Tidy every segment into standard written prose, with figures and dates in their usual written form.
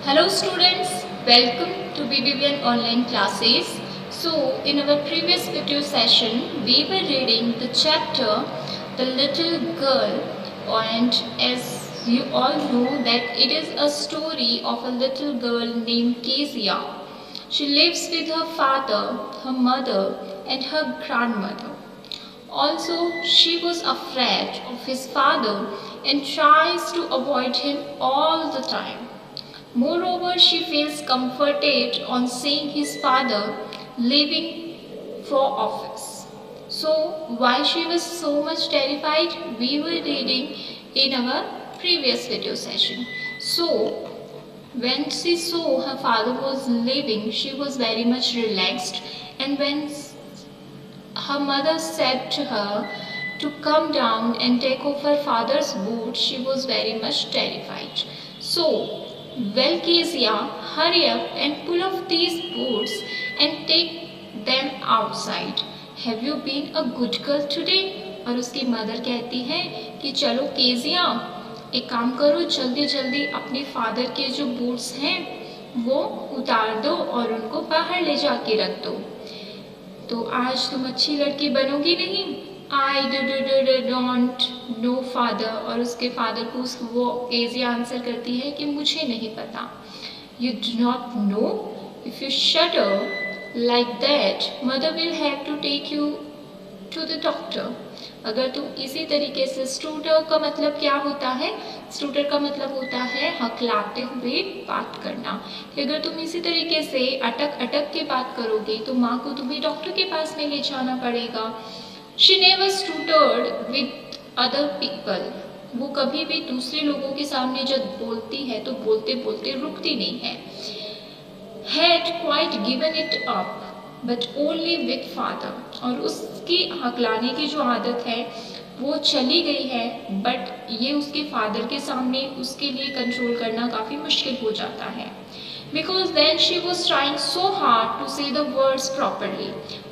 Hello students, welcome to BBVN online classes. So in our previous video session, we were reading the chapter The Little Girl, and as you all know that it is a story of a little girl named Kezia. She lives with her father, her mother and her grandmother. Also, she was afraid of his father and tries to avoid him all the time. Moreover, she feels comforted on seeing his father leaving for office. So, why she was so much terrified, we were reading in our previous video session. So, when she saw her father was leaving, she was very much relaxed, and when her mother said to her to come down and take off her father's boots, she was very much terrified. So, well, Kezia, hurry up and pull off these boots and take them outside. Have you been a good girl today? और उसकी mother कहती है कि चलो Kezia, एक काम करो, जल्दी जल्दी अपने फादर के जो बूट्स हैं वो उतार दो और उनको बाहर ले जाके रख दो। तो आज तुम अच्छी लड़की बनोगी नहीं? I don't know father. और उसके फादर को वो केजिया आंसर करती है कि मुझे नहीं पता। You do not know? If you shutter like that, mother will have to take you to the doctor. अगर तुम इसी तरीके से, स्टूटर का मतलब क्या होता है? स्टूटर का मतलब होता है हकलाते हुए बात करना। कि अगर तुम इसी तरीके से अटक अटक के बात करोगे तो माँ को तुम्हें डॉक्टर के पास में ले जाना पड़ेगा। She never stuttered with other people. वो कभी भी दूसरे लोगों के सामने जब बोलती है तो बोलते बोलते रुकती नहीं है। Had quite given it up, but only with father. और उसकी हकलाने की जो आदत है वो चली गई है, बट ये उसके फादर के सामने उसके लिए कंट्रोल करना काफ़ी मुश्किल हो जाता है। Because then she was trying so hard to say the words properly.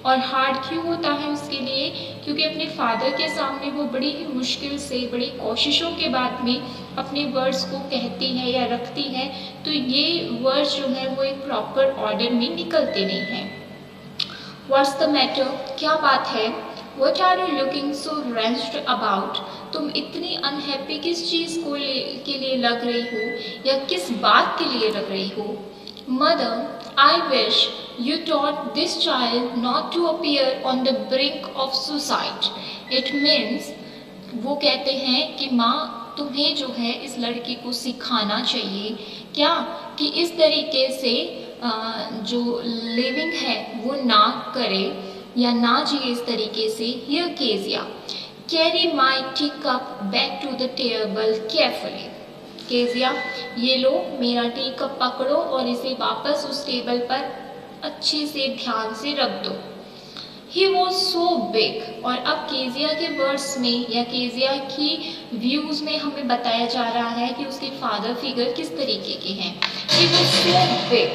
और हार्ड क्यों होता है उसके लिए? क्योंकि अपने फादर के सामने वो बड़ी ही मुश्किल से, बड़ी कोशिशों के बाद में अपने वर्ड्स को कहती है या रखती है, तो ये वर्ड्स जो है वो एक प्रॉपर ऑर्डर में निकलते नहीं हैं। What's the matter? क्या बात है? What are you looking so wrenched about? तुम इतनी अनहैप्पी किस चीज़ के लिए लग रही हो या किस बात के लिए लग रही हो? Mother, I wish you taught this child not to appear on the brink of suicide. It means, वो कहते हैं कि माँ तुम्हें जो है इस लड़की को सिखाना चाहिए क्या, कि इस तरीके से जो लिविंग है वो ना करे या ना जिए इस तरीके से। Here Kezia, carry my teacup back to the table carefully. Kezia, ये लो मेरा टी कप पकड़ो और इसे वापस उस टेबल पर अच्छे से ध्यान से रख दो। He was so big, और अब केजिया के वर्ड्स में या केजिया की व्यूज़ में हमें बताया जा रहा है कि उसके फादर फिगर किस तरीके के हैं। He was so big,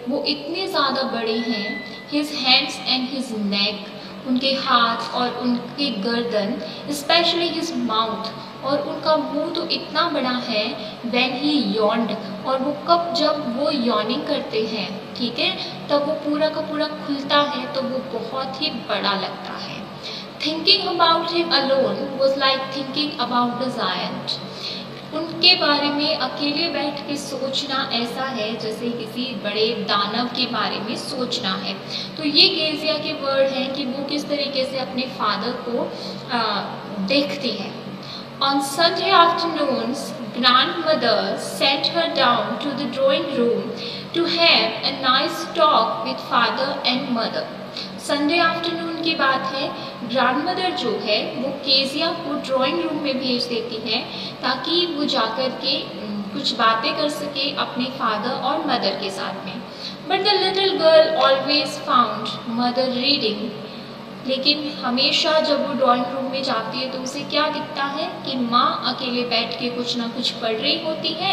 वो इतने ज़्यादा बड़े हैं। His hands and his neck, उनके हाथ और उनकी गर्दन, स्पेशली हिज माउथ, और उनका मुंह तो इतना बड़ा है। When he yawned, और वो कब जब वो यॉर्निंग करते हैं, ठीक है, तब वो पूरा का पूरा खुलता है तो वो बहुत ही बड़ा लगता है। Thinking about him alone was like thinking about the giant. उनके बारे में अकेले बैठ के सोचना ऐसा है जैसे किसी बड़े दानव के बारे में सोचना है। तो ये केजिया के वर्ड हैं कि वो किस तरीके से अपने फादर को देखती है। On Sunday afternoons, grandmother sent her down to the drawing room to have a nice talk with father and mother. Sunday afternoon की बात है, ग्रैंडमदर जो है वो केजिया को ड्राइंग रूम में भेज देती है ताकि वो जाकर के कुछ बातें कर सके अपने फादर और मदर के साथ में। But the little girl always found mother reading, लेकिन हमेशा जब वो ड्राइंग रूम में जाती है तो उसे क्या दिखता है कि माँ अकेले बैठ के कुछ ना कुछ पढ़ रही होती है।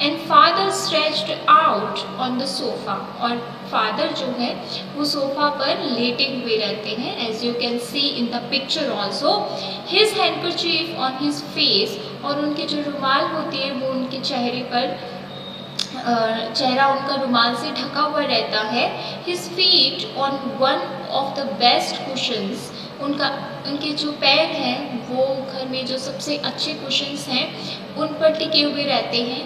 And father stretched out on the sofa, और फादर जो है वो सोफ़ा पर लेटे हुए रहते हैं, as you can see in the picture also. His handkerchief on his face, और उनके जो रुमाल होती है वो उनके चेहरे पर चेहरा उनका रुमाल से ढका हुआ रहता है। His feet on one of the best cushions, उनके जो पैर हैं वो घर में जो सबसे अच्छे कुशंस हैं उन पर टिके हुए रहते हैं।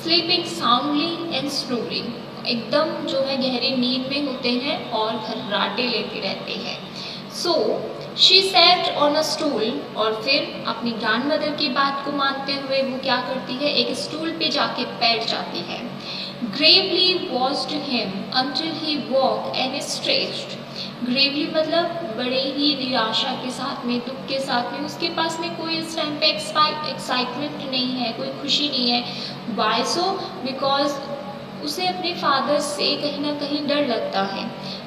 स्लीपिंग साउंडली एंड स्नोरिंग, एकदम जो है गहरी नींद में होते हैं और खर्राटे लेते रहते हैं। So she sat on a stool, और फिर अपनी ग्रैंड मदर की बात को मानते हुए वो क्या करती है, एक स्टूल पे जाके बैठ जाती है। Gravely watched him until he walk and stretched, Gravely मतलब बड़े ही निराशा के साथ में, दुख के साथ में, उसके पास में कोई इस टाइम पे एक्साइटमेंट नहीं है, कोई खुशी नहीं है। Y so? बिकॉज उसे अपने फादर से कहीं ना कहीं डर लगता है।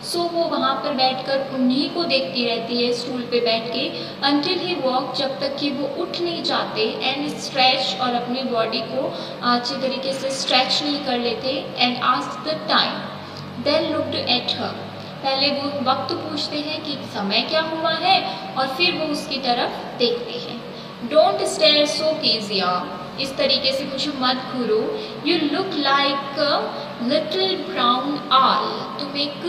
सो वो वहाँ पर बैठकर उन्हीं को देखती रहती है स्टूल पे बैठ के, अंटिल ही वॉक, जब तक कि वो उठ नहीं जाते, एंड स्ट्रेच, और अपनी बॉडी को अच्छे तरीके से स्ट्रेच नहीं कर लेते, and ask the time, then looked at her, पहले वो वक्त पूछते हैं कि समय क्या हुआ है, और फिर वो उसकी तरफ देखते हैं। डोंट स्टेयर सो कीजिया, इस तरीके से मुझे मत घूरो। You look like little brown owl, तुम एक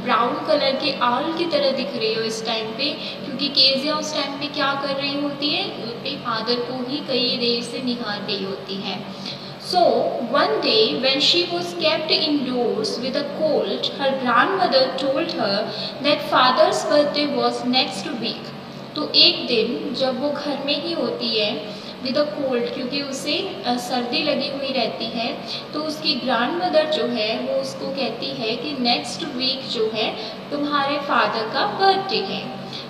ब्राउन कलर के आल की तरह दिख रही हो इस टाइम पे, क्योंकि केजिया उस टाइम पे क्या कर रही होती है, अपने फादर को ही कई देर से निहार रही होती है। So one day when she was kept indoors with a cold, her grandmother told her that father's birthday was next week. तो एक दिन जब वो घर में ही होती है विद अ कोल्ड, क्योंकि उसे सर्दी लगी हुई रहती है, तो उसकी ग्रैंड मदर जो है वो उसको कहती है कि नेक्स्ट वीक जो है तुम्हारे फादर का बर्थडे है,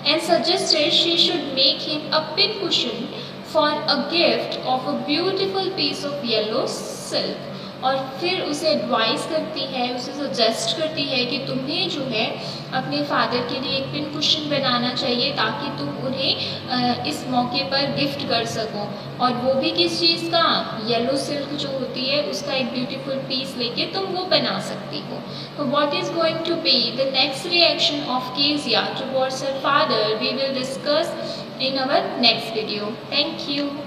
and suggested she should make him a pin cushion for a gift of a beautiful piece of yellow silk, और फिर उसे एडवाइस करती है, उसे सजेस्ट करती है कि तुम्हें जो है अपने फादर के लिए एक पिन कुशन बनाना चाहिए ताकि तुम उन्हें इस मौके पर गिफ्ट कर सको, और वो भी किस चीज़ का, येलो सिल्क जो होती है उसका एक ब्यूटीफुल पीस लेके तुम वो बना सकती हो। तो what is going to be the next reaction of Keziah towards her father, we will discuss in our next video. Thank you.